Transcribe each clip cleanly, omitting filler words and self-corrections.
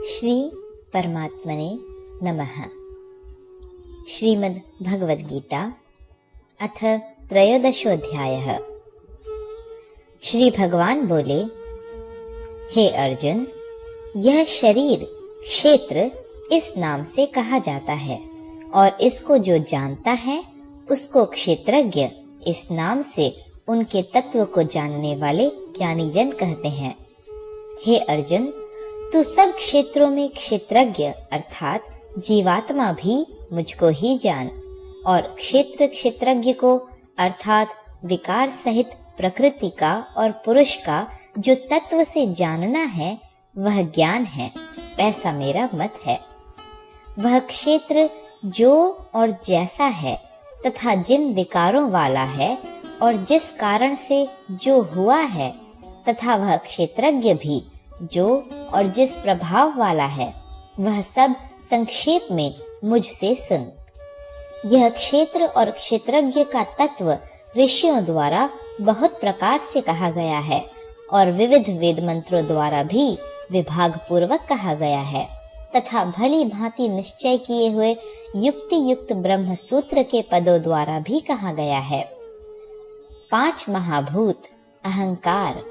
श्री परमात्मने नमः। श्रीमद् भगवद गीता अथ त्रयोदशोऽध्यायः। श्री भगवान बोले, हे अर्जुन, यह शरीर क्षेत्र इस नाम से कहा जाता है और इसको जो जानता है उसको क्षेत्रज्ञ इस नाम से उनके तत्व को जानने वाले ज्ञानी जन कहते हैं। हे अर्जुन, तू सब क्षेत्रों में क्षेत्रज्ञ अर्थात जीवात्मा भी मुझको ही जान और क्षेत्रज्ञ को अर्थात विकार सहित प्रकृति का और पुरुष का जो तत्व से जानना है वह ज्ञान है, ऐसा मेरा मत है। वह क्षेत्र जो और जैसा है तथा जिन विकारों वाला है और जिस कारण से जो हुआ है तथा वह क्षेत्रज्ञ भी जो और जिस प्रभाव वाला है, वह सब संक्षेप में मुझसे सुन। यह क्षेत्र और क्षेत्रज्ञ का तत्व ऋषियों द्वारा बहुत प्रकार से कहा गया है और विविध वेद मंत्रों द्वारा भी विभाग पूर्वक कहा गया है तथा भली भांति निश्चय किए हुए युक्ति युक्त ब्रह्म सूत्र के पदों द्वारा भी कहा गया है। 5 महाभूत, अहंकार,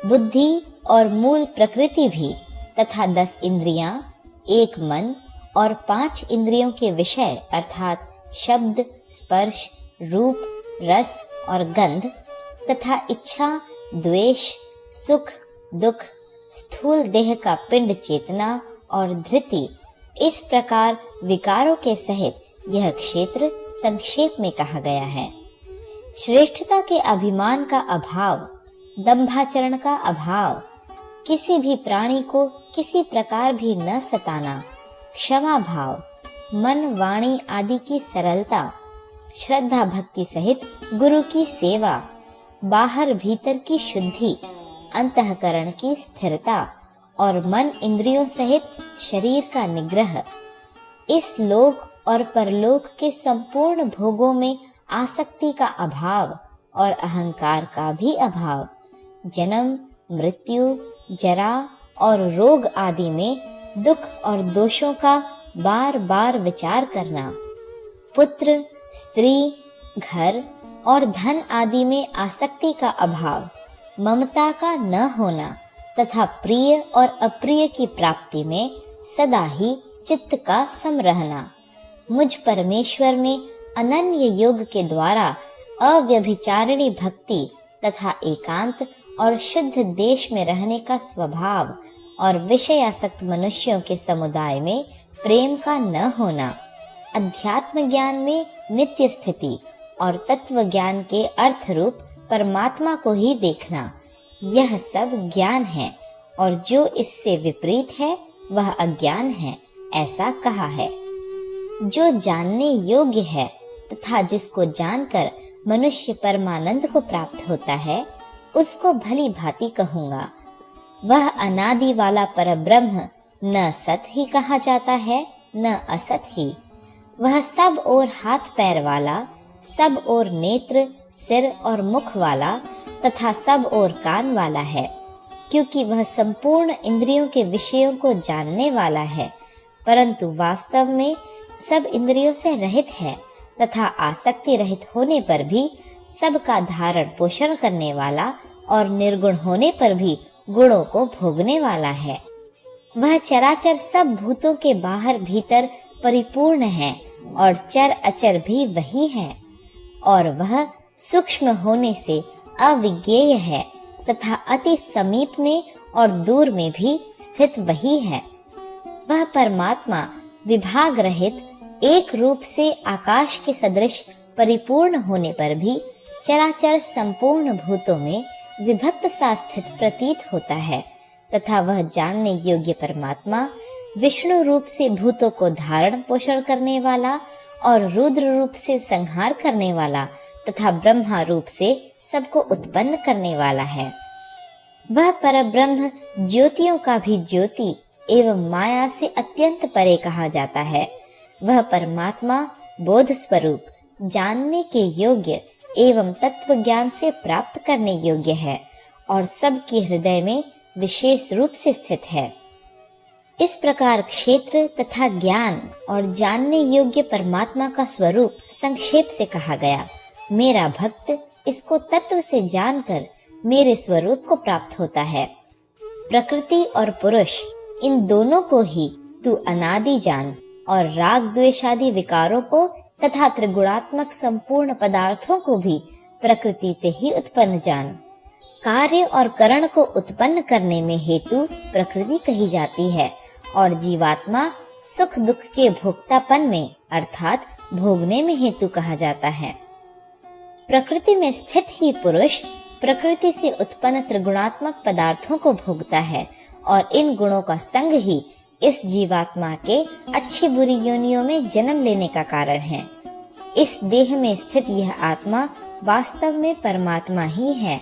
बुद्धि और मूल प्रकृति भी तथा 10 इंद्रियां, 1 मन और 5 इंद्रियों के विषय अर्थात शब्द, स्पर्श, रूप, रस और गंध तथा इच्छा, द्वेष, सुख, दुख, स्थूल देह का पिंड चेतना और धृति, इस प्रकार विकारों के सहित यह क्षेत्र संक्षेप में कहा गया है। श्रेष्ठता के अभिमान का अभाव, दंभाचरण का अभाव, किसी भी प्राणी को किसी प्रकार भी न सताना, क्षमा भाव, मन वाणी आदि की सरलता, श्रद्धा भक्ति सहित गुरु की सेवा, बाहर भीतर की शुद्धि, अंतःकरण की स्थिरता और मन इंद्रियों सहित शरीर का निग्रह, इस लोक और परलोक के संपूर्ण भोगों में आसक्ति का अभाव और अहंकार का भी अभाव, जन्म, मृत्यु, जरा और रोग आदि में दुख और दोषों का बार बार विचार करना, पुत्र, स्त्री, घर और धन आदि में आसक्ति का अभाव, ममता का न होना तथा प्रिय और अप्रिय की प्राप्ति में सदा ही चित्त का सम रहना, मुझ परमेश्वर में अनन्य योग के द्वारा अव्यभिचारिणी भक्ति तथा एकांत और शुद्ध देश में रहने का स्वभाव और विषयासक्त मनुष्यों के समुदाय में प्रेम का न होना, अध्यात्म ज्ञान में नित्य स्थिति और तत्व ज्ञान के अर्थ रूप परमात्मा को ही देखना, यह सब ज्ञान है और जो इससे विपरीत है वह अज्ञान है, ऐसा कहा है। जो जानने योग्य है तथा जिसको जानकर मनुष्य परमानंद को प्राप्त होता है उसको भली भांति कहूँगा। वह अनादि वाला परब्रह्म न सत ही कहा जाता है न असत ही। वह सब ओर हाथ पैर वाला, सब ओर नेत्र, सिर और मुख वाला तथा सब ओर कान वाला है, क्योंकि वह संपूर्ण इंद्रियों के विषयों को जानने वाला है, परंतु वास्तव में सब इंद्रियों से रहित है तथा आसक्ति रहित होने पर भी सबका धारण पोषण करने वाला और निर्गुण होने पर भी गुणों को भोगने वाला है। वह चराचर सब भूतों के बाहर भीतर परिपूर्ण है और चर अचर भी वही है और वह सूक्ष्म होने से अविज्ञेय है तथा अति समीप में और दूर में भी स्थित वही है। वह परमात्मा विभाग रहित एक रूप से आकाश के सदृश परिपूर्ण होने पर भी चराचर संपूर्ण भूतों में विभक्त सा स्थित प्रतीत होता है तथा वह जानने योग्य परमात्मा विष्णु रूप से भूतों को धारण पोषण करने वाला और रुद्र रूप से संहार करने वाला तथा ब्रह्मा रूप से सबको उत्पन्न करने वाला है। वह परब्रह्म ज्योतियों का भी ज्योति एवं माया से अत्यंत परे कहा जाता है। वह परमात्मा बोध स्वरूप, जानने के योग्य एवं तत्व ज्ञान से प्राप्त करने योग्य है और सबके हृदय में विशेष रूप से स्थित है। इस प्रकार क्षेत्र तथा ज्ञान और जानने योग्य परमात्मा का स्वरूप संक्षेप से कहा गया। मेरा भक्त इसको तत्व से जानकर मेरे स्वरूप को प्राप्त होता है। प्रकृति और पुरुष इन दोनों को ही तू अनादि जान और राग द्वेष आदि विकारों को तथा त्रिगुणात्मक संपूर्ण पदार्थों को भी प्रकृति से ही उत्पन्न जान। कार्य और करण को उत्पन्न करने में हेतु प्रकृति कही जाती है और जीवात्मा सुख दुख के भोक्तापन में अर्थात भोगने में हेतु कहा जाता है। प्रकृति में स्थित ही पुरुष प्रकृति से उत्पन्न त्रिगुणात्मक पदार्थों को भोगता है और इन गुणों का संग ही इस जीवात्मा के अच्छी बुरी योनियों में जन्म लेने का कारण है। इस देह में स्थित यह आत्मा वास्तव में परमात्मा ही है।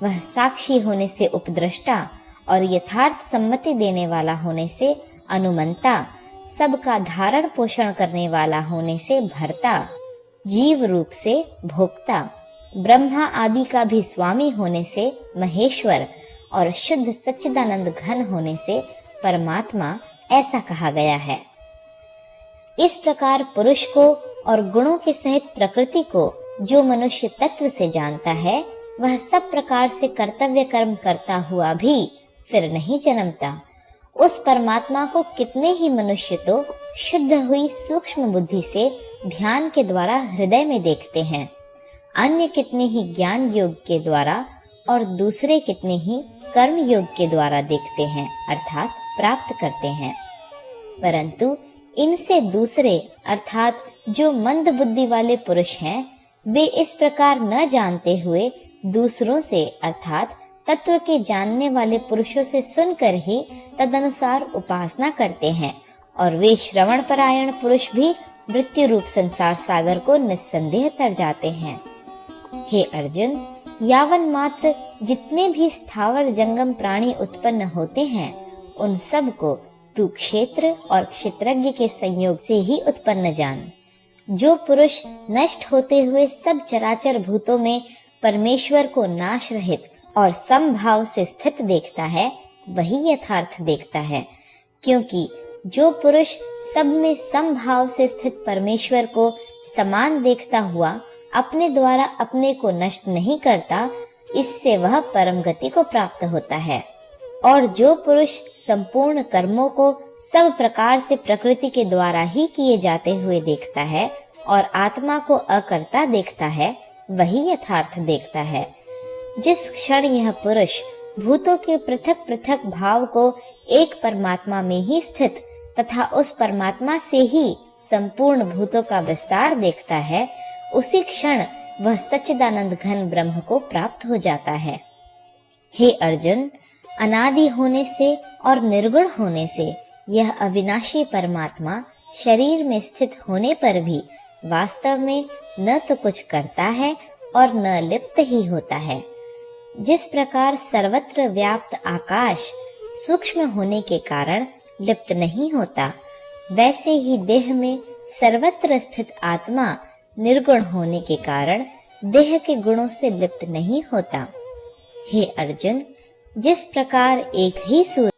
वह साक्षी होने से उपद्रष्टा और यथार्थ सम्मति देने वाला होने से अनुमंता, सबका धारण पोषण करने वाला होने से भर्ता, जीव रूप से भोक्ता, ब्रह्मा आदि का भी स्वामी होने से महेश्वर और शुद्ध सच्चिदानंद घन होने से परमात्मा ऐसा कहा गया है। इस प्रकार पुरुष को और गुणों के सहित प्रकृति को जो मनुष्य तत्व से जानता है, वह सब प्रकार से कर्तव्य कर्म करता हुआ भी फिर नहीं जन्मता। उस परमात्मा को कितने ही मनुष्य तो शुद्ध हुई सूक्ष्म बुद्धि से ध्यान के द्वारा हृदय में देखते हैं, अन्य कितने ही ज्ञान योग के द्वारा और दूसरे कितने ही कर्म योग के द्वारा देखते हैं अर्थात प्राप्त करते हैं। परंतु इनसे दूसरे अर्थात जो मंद बुद्धि वाले पुरुष हैं, वे इस प्रकार न जानते हुए दूसरों से अर्थात तत्व के जानने वाले पुरुषों से सुनकर ही तदनुसार उपासना करते हैं और वे श्रवण परायण पुरुष भी मृत्यु रूप संसार सागर को निस्संदेह तर जाते हैं। हे अर्जुन, यावन मात्र जितने भी स्थावर जंगम प्राणी उत्पन्न होते हैं, उन सब को तू क्षेत्र और क्षेत्रज्ञ के संयोग से ही उत्पन्न जान। जो पुरुष नष्ट होते हुए सब चराचर भूतों में परमेश्वर को नाश रहित और समभाव से स्थित देखता है, वही यथार्थ देखता है। क्योंकि जो पुरुष सब में समभाव से स्थित परमेश्वर को समान देखता हुआ अपने द्वारा अपने को नष्ट नहीं करता, इससे वह परम गति को प्राप्त होता है। और जो पुरुष संपूर्ण कर्मों को सब प्रकार से प्रकृति के द्वारा ही किए जाते हुए देखता है और आत्मा को अकर्ता देखता है, वही यथार्थ देखता है। जिस क्षण यह पुरुष भूतों के पृथक पृथक भाव को एक परमात्मा में ही स्थित तथा उस परमात्मा से ही संपूर्ण भूतों का विस्तार देखता है, उसी क्षण वह सच्चिदानंद घन ब्रह्म को प्राप्त हो जाता है। हे अर्जुन, अनादि होने से और निर्गुण होने से यह अविनाशी परमात्मा शरीर में स्थित होने पर भी वास्तव में न तो कुछ करता है और न लिप्त ही होता है। जिस प्रकार सर्वत्र व्याप्त आकाश सूक्ष्म होने के कारण लिप्त नहीं होता, वैसे ही देह में सर्वत्र स्थित आत्मा निर्गुण होने के कारण देह के गुणों से लिप्त नहीं होता। हे अर्जुन, जिस प्रकार एक ही सूर्य